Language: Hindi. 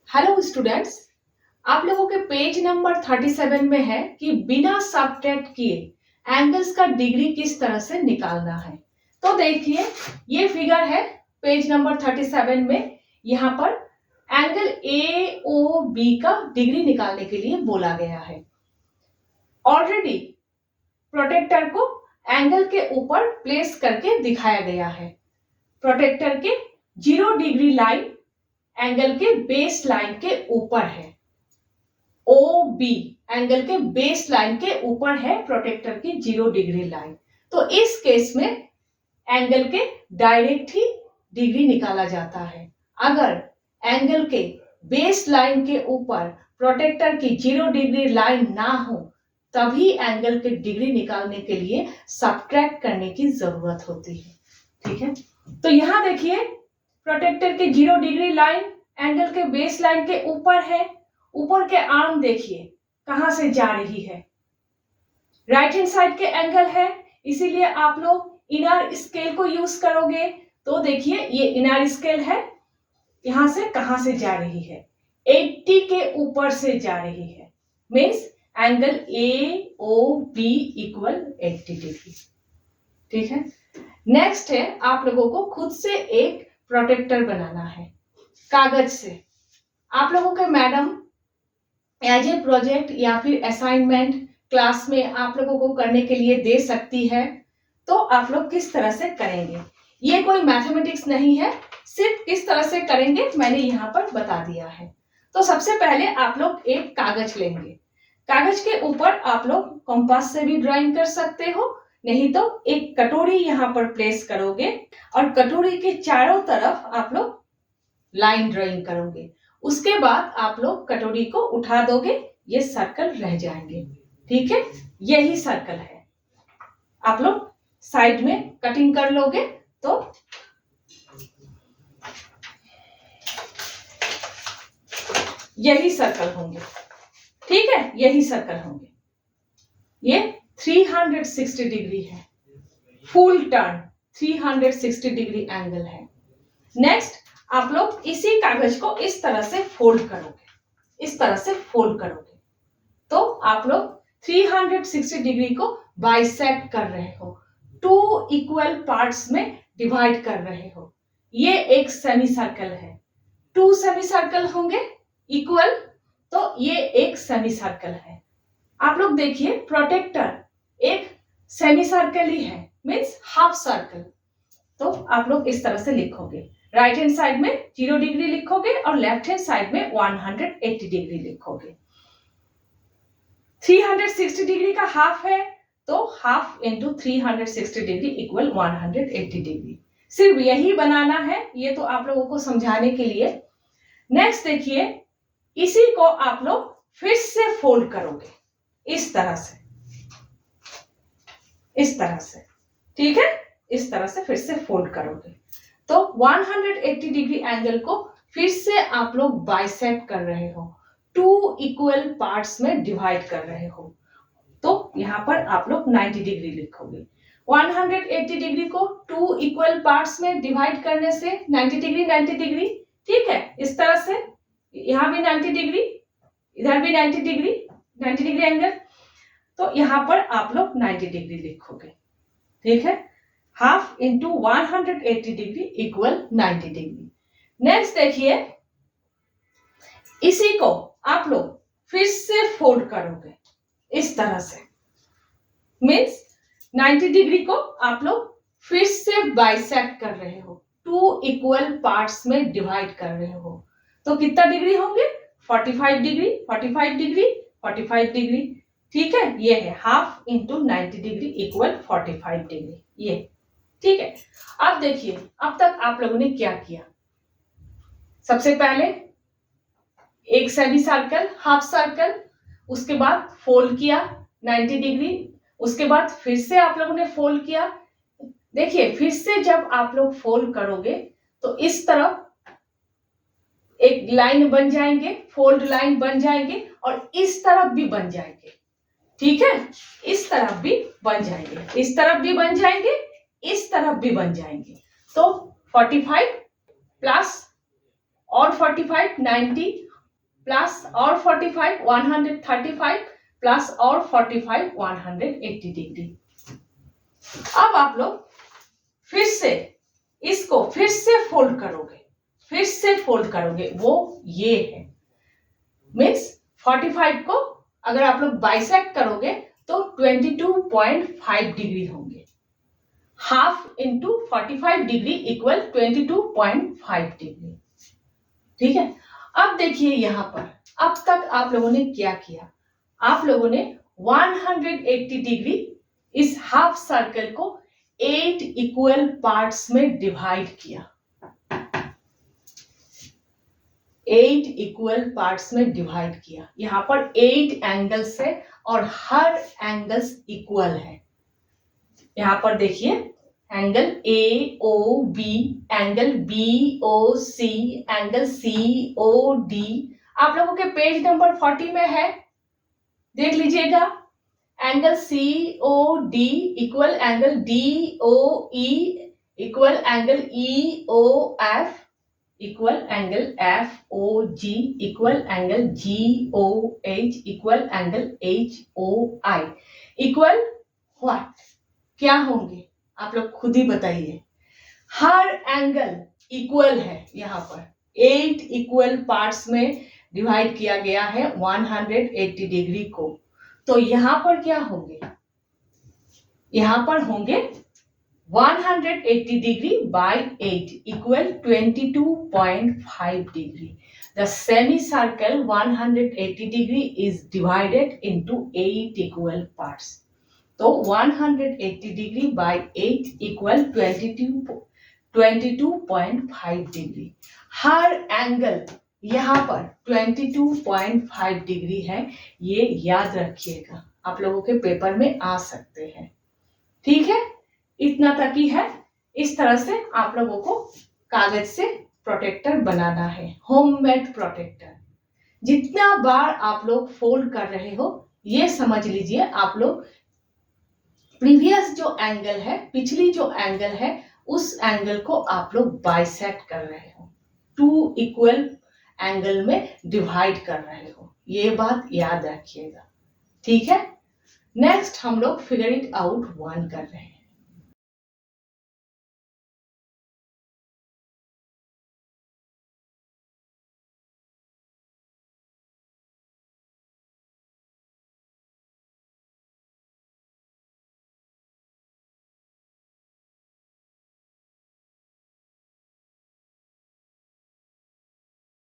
हेलो स्टूडेंट्स, आप लोगों के पेज नंबर 37 में है कि बिना सब्ट्रैक्ट किए एंगल्स का डिग्री किस तरह से निकालना है। तो देखिए, ये फिगर है पेज नंबर 37 में। यहाँ पर एंगल ए ओ बी का डिग्री निकालने के लिए बोला गया है। ऑलरेडी प्रोटेक्टर को एंगल के ऊपर प्लेस करके दिखाया गया है। प्रोटेक्टर के 0 डिग्री लाइन एंगल के बेस लाइन के ऊपर है। ओ बी एंगल के बेस लाइन के ऊपर है प्रोटेक्टर की 0 डिग्री लाइन। तो इस केस में एंगल के डायरेक्ट ही डिग्री निकाला जाता है। अगर एंगल के बेस लाइन के ऊपर प्रोटेक्टर की 0 डिग्री लाइन ना हो तभी एंगल के डिग्री निकालने के लिए सब्ट्रैक्ट करने की जरूरत होती है। ठीक है, तो यहां देखिए, प्रोटेक्टर के 0 डिग्री लाइन एंगल के बेस लाइन के ऊपर है। ऊपर के आर्म देखिए कहां से जा रही है, राइट हैंड साइड के एंगल है, इसीलिए आप लोग इनर स्केल को यूज करोगे। तो देखिए, ये इनर स्केल है, यहां से कहां से जा रही है, 80 के ऊपर से जा रही है। Means angle A O B equal 80 degree. ठीक है, नेक्स्ट है, आप लोगों को खुद से एक प्रोटेक्टर बनाना है कागज से। आप लोगों के मैडम एज ए प्रोजेक्ट या फिर असाइनमेंट क्लास में आप लोगों को करने के लिए दे सकती है। तो आप लोग किस तरह से करेंगे, ये कोई मैथमेटिक्स नहीं है, सिर्फ किस तरह से करेंगे मैंने यहाँ पर बता दिया है। तो सबसे पहले आप लोग एक कागज लेंगे। कागज के ऊपर आप लोग कंपास से भी ड्राइंग कर सकते हो, नहीं तो एक कटोरी यहाँ पर प्लेस करोगे और कटोरी के चारों तरफ आप लोग लाइन ड्राइंग करोगे। उसके बाद आप लोग कटोरी को उठा दोगे, ये सर्कल रह जाएंगे। ठीक है, यही सर्कल है। आप लोग साइड में कटिंग कर लोगे तो यही सर्कल होंगे। ठीक है, यही सर्कल होंगे। ये 360 डिग्री है, फुल टर्न 360 डिग्री एंगल है। नेक्स्ट, आप लोग इसी कागज को इस तरह से फोल्ड करोगे, इस तरह से फोल्ड करोगे तो आप लोग 360 डिग्री को बाइसेक्ट कर रहे हो, 2 इक्वल पार्ट्स में डिवाइड कर रहे हो। ये एक सेमी सर्कल है, 2 सेमी सर्कल होंगे इक्वल, तो ये एक सेमी सर्कल है। आप लोग देखिए, प्रोटेक्टर एक सेमी सर्कल ही है, मीन्स हाफ सर्कल। तो आप लोग इस तरह से लिखोगे, राइट हैंड साइड में 0 डिग्री लिखोगे और लेफ्ट हैंड साइड में 180 डिग्री लिखोगे। 360 डिग्री का हाफ है, तो half into 360 degree equal 180 degree. सिर्फ यही बनाना है, ये तो आप लोगों को समझाने के लिए। नेक्स्ट देखिए, इसी को आप लोग फिर से फोल्ड करोगे इस तरह से, इस तरह से। ठीक है, इस तरह से फिर से फोल्ड करोगे तो 180 डिग्री एंगल को फिर से आप लोग बाइसेक्ट कर रहे हो, 2 इक्वल पार्ट्स में डिवाइड कर रहे हो। तो यहां पर आप लोग 90 डिग्री लिखोगे। 180 डिग्री को 2 इक्वल पार्ट्स में डिवाइड करने से 90 डिग्री 90 डिग्री। ठीक है, इस तरह से यहां भी 90 डिग्री, इधर भी 90 डिग्री, 90 डिग्री एंगल। तो यहां पर आप लोग 90 डिग्री लिखोगे। ठीक है, half into 180 degree equal 90 degree. Next देखिए, इसी को आप लोग फिर से फोल्ड करोगे इस तरह से। मीन्स 90 डिग्री को आप लोग फिर से बाइसेक्ट कर रहे हो, 2 इक्वल पार्ट्स में डिवाइड कर रहे हो। तो कितना डिग्री होंगे, 45 डिग्री, 45 डिग्री, 45 डिग्री। ठीक है, ये है half into 90 degree equal 45 degree, ये। ठीक है, अब देखिए, अब तक आप लोगों ने क्या किया। सबसे पहले एक सेमी सर्कल, हाफ सर्कल, उसके बाद फोल्ड किया 90 डिग्री, उसके बाद फिर से आप लोगों ने फोल्ड किया। देखिए, फिर से जब आप लोग फोल्ड करोगे तो इस तरफ एक लाइन बन जाएंगे, फोल्ड लाइन बन जाएंगे और इस तरफ भी बन जाएंगे। ठीक है, इस तरफ भी बन जाएंगे, इस तरफ भी बन जाएंगे, इस तरफ भी बन जाएंगे। तो 45 प्लस और 45 90 प्लस और 45 135 प्लस और 45 180 डिग्री। अब आप लोग फिर से इसको फिर से फोल्ड करोगे, वो ये है, मीन्स 45 को अगर आप लोग बाइसेक्ट करोगे तो 22.5 डिग्री होंगे। Half into 45 degree equal 22.5 degree. ठीक है, अब देखिए यहां पर अब तक आप लोगों ने क्या किया, आप लोगों ने 180 डिग्री इस हाफ सर्कल को 8 इक्वल पार्ट्स में डिवाइड किया, 8 इक्वल पार्ट्स में डिवाइड किया। यहां पर 8 एंगल्स है और हर एंगल्स इक्वल है। यहां पर देखिए angle A O B, angle B O C, angle C O D आप लोगों के पेज नंबर 40 में है, देख लीजिएगा। Angle C O D equal angle D O E equal angle E O F equal angle F O G equal angle G O H equal angle H O I equal what, क्या होंगे आप लोग खुद ही बताइए। हर एंगल इक्वल है, यहाँ पर 8 इक्वल पार्ट्स में डिवाइड किया गया है 180 डिग्री को, तो यहां पर क्या होंगे, यहां पर होंगे 180 degree by 8 equal 22.5 degree. The semicircle 180 degree is divided into 8 equal parts. तो 180 degree by 8 equal 22.5 degree. Her angle यहाँ पर 22.5 डिग्री है, ये याद रखिएगा, आप लोगों के पेपर में आ सकते हैं। ठीक है, इतना तक ही है। इस तरह से आप लोगों को कागज से प्रोटेक्टर बनाना है, होममेड प्रोटेक्टर। जितना बार आप लोग फोल्ड कर रहे हो, ये समझ लीजिए आप लोग प्रीवियस जो एंगल है, पिछली जो एंगल है, उस एंगल को आप लोग बाइसेक्ट कर रहे हो, 2 इक्वल एंगल में डिवाइड कर रहे हो, ये बात याद रखिएगा। ठीक है, नेक्स्ट हम लोग फिगर इट आउट 1 कर रहे हैं।